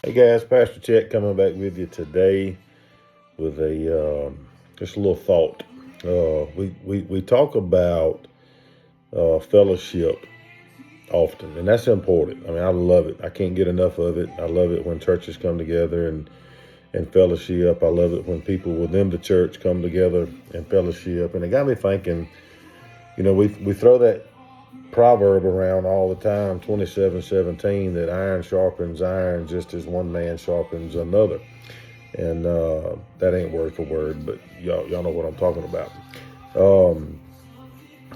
Hey guys, Pastor Chet coming back with you today with a just a little thought. We talk about fellowship often, and that's important. I mean, I love it. I can't get enough of it. I love it when churches come together and fellowship. I love it when people within the church come together and fellowship. And it got me thinking. We throw that proverb around all the time, 27:17, that iron sharpens iron just as one man sharpens another. And that ain't word for word, but y'all know what I'm talking about. Um,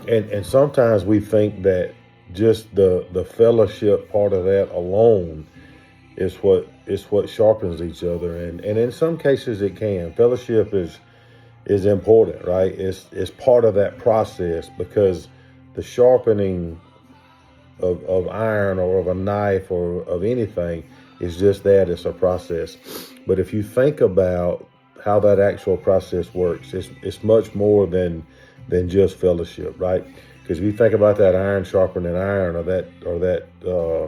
and sometimes we think that just the fellowship part of that alone is what sharpens each other. And in some cases it can. Fellowship is important, right? It's part of that process, because the sharpening of iron or of a knife or of anything is just that. It's a process. But if you think about how that actual process works, it's much more than just fellowship, right? Because if you think about that iron sharpening iron, or that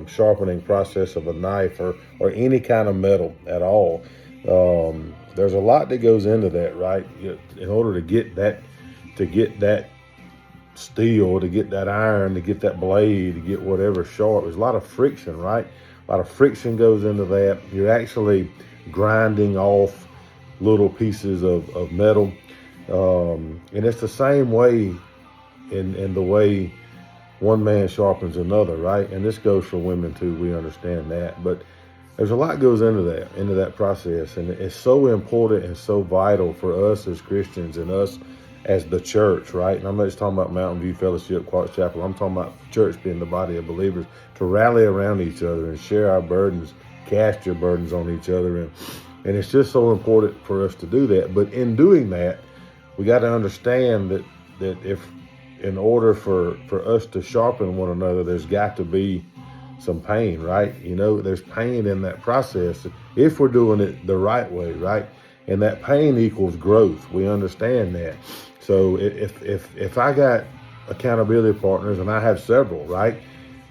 sharpening process of a knife or any kind of metal at all, there's a lot that goes into that, right? In order to get that steel, to get that iron, to get that blade, to get whatever sharp, there's a lot of friction, right? A lot of friction goes into that. You're actually grinding off little pieces of metal. And it's the same way in the way one man sharpens another, right? And this goes for women too. We understand that. But there's a lot goes into that process. And it's so important and so vital for us as Christians and us as the church, right? And I'm not just talking about Mountain View Fellowship, Clark Chapel. I'm talking about church being the body of believers, to rally around each other and share our burdens, cast your burdens on each other. And it's just so important for us to do that. But in doing that, we got to understand that if in order for us to sharpen one another, there's got to be some pain, right? There's pain in that process if we're doing it the right way, right? And that pain equals growth. We understand that. So if I got accountability partners, and I have several, right?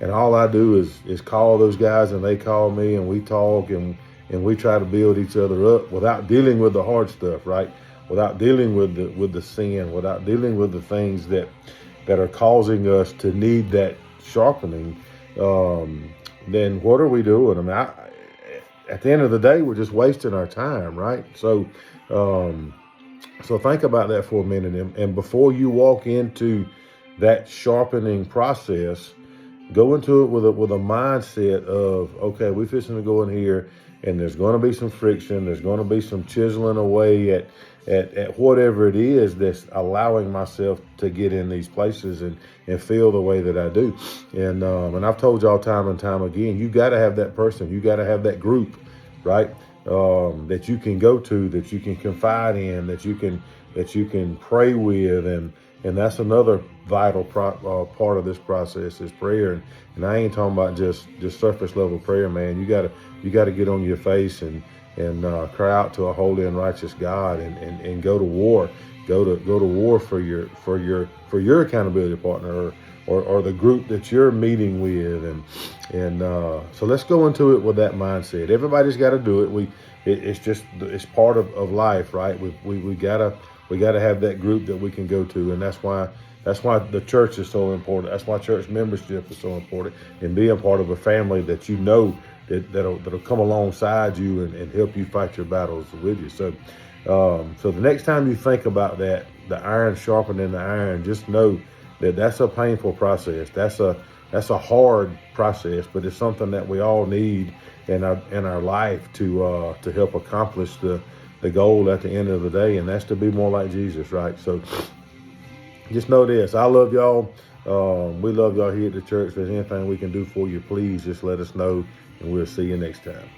And all I do is call those guys, and they call me, and we talk, and we try to build each other up without dealing with the hard stuff, right? Without dealing with the sin, without dealing with the things that are causing us to need that sharpening. Then what are we doing? I mean, at the end of the day, we're just wasting our time, right? So think about that for a minute. And before you walk into that sharpening process, go into it with a mindset of, okay, we're fixing to go in here, and there's going to be some friction. There's going to be some chiseling away at whatever it is that's allowing myself to get in these places and feel the way that I do. And I've told y'all time and time again, you got to have that person. You got to have that group, right? That you can go to, that you can confide in, that you can pray with. And that's another vital part of this process is prayer. And I ain't talking about just surface level prayer, man. You gotta get on your face and cry out to a holy and righteous God and go to war. Go to war for your accountability partner or the group that you're meeting with. And so let's go into it with that mindset. Everybody's got to do it. It's part of life, right? We gotta have that group that we can go to, and that's why the church is so important. That's why church membership is so important, and being part of a family that that'll come alongside you and help you fight your battles with you. So the next time you think about that, the iron sharpening the iron, just know that that's a painful process. That's a hard process, but it's something that we all need in our life to help accomplish the goal at the end of the day, and that's to be more like Jesus, right? So just know this. I love y'all. We love y'all here at the church. If there's anything we can do for you, please just let us know, and we'll see you next time.